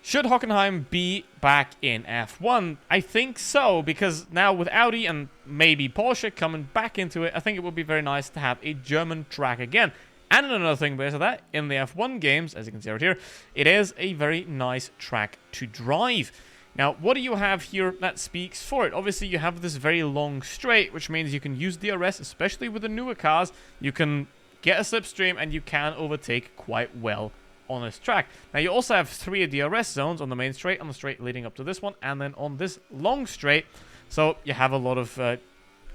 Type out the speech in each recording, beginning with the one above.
Should Hockenheim be back in F1? I think so, because now with Audi and maybe Porsche coming back into it, I think it would be very nice to have a German track again. And another thing based on that, in the F1 games, as you can see right here, it is a very nice track to drive. Now, what do you have here that speaks for it? Obviously, you have this very long straight, which means you can use DRS, especially with the newer cars. You can get a slipstream, and you can overtake quite well on this track. Now, you also have 3 DRS zones on the main straight, on the straight leading up to this one, and then on this long straight. So you have a lot of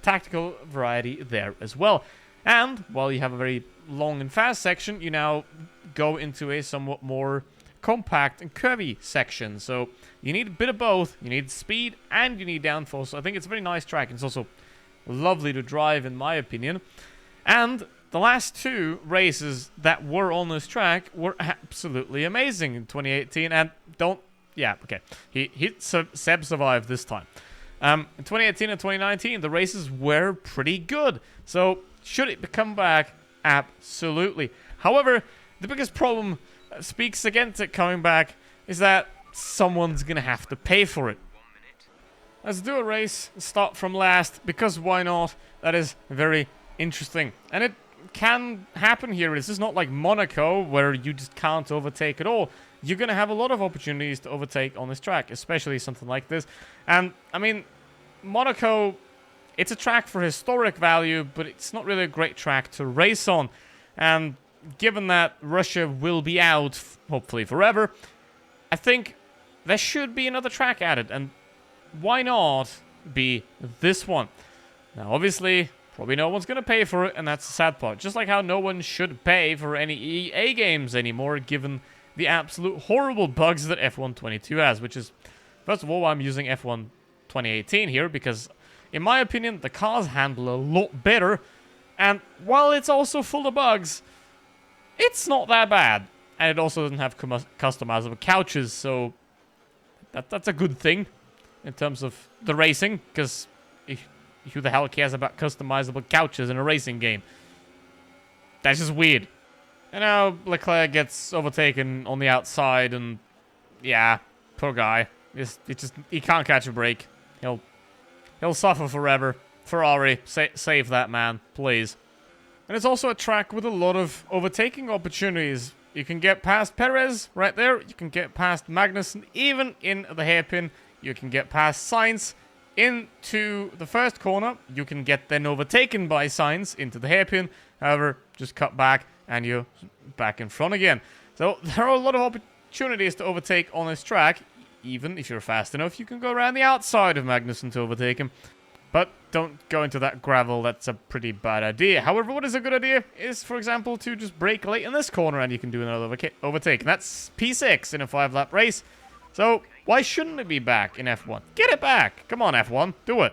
tactical variety there as well. And while you have a very long and fast section, you now go into a somewhat more compact and curvy section. So you need a bit of both. You need speed and you need downforce. So I think it's a very nice track. It's also lovely to drive, in my opinion. And the last 2 races that were on this track were absolutely amazing in 2018. And Seb survived this time. In 2018 and 2019, the races were pretty good. So should it come back? Absolutely. However, the biggest problem speaks against it coming back is that someone's going to have to pay for it. Let's do a race, start from last, because why not? That is very interesting. And it can happen here. This is not like Monaco, where you just can't overtake at all. You're going to have a lot of opportunities to overtake on this track, especially something like this. And, I mean, Monaco, it's a track for historic value, but it's not really a great track to race on. And given that Russia will be out, hopefully forever, I think there should be another track added. And why not be this one? Now, obviously, probably no one's going to pay for it, and that's the sad part. Just like how no one should pay for any EA games anymore, given the absolute horrible bugs that F1 22 has, which is, first of all, why I'm using F1 2018 here, because in my opinion, the cars handle a lot better, and while it's also full of bugs, it's not that bad. And it also doesn't have customizable couches, so that's a good thing in terms of the racing, because who the hell cares about customizable couches in a racing game? That's just weird. And now Leclerc gets overtaken on the outside, and yeah, poor guy. He can't catch a break. He'll suffer forever. Ferrari, save that man, please. And it's also a track with a lot of overtaking opportunities. You can get past Perez right there. You can get past Magnussen, even in the hairpin. You can get past Sainz into the first corner. You can get then overtaken by Sainz into the hairpin. However, just cut back and you're back in front again. So there are a lot of opportunities to overtake on this track. Even if you're fast enough, you can go around the outside of Magnussen to overtake him. But don't go into that gravel. That's a pretty bad idea. However, what is a good idea is, for example, to just brake late in this corner and you can do another overtake. And that's P6 in a 5-lap race. So why shouldn't it be back in F1? Get it back. Come on, F1. Do it.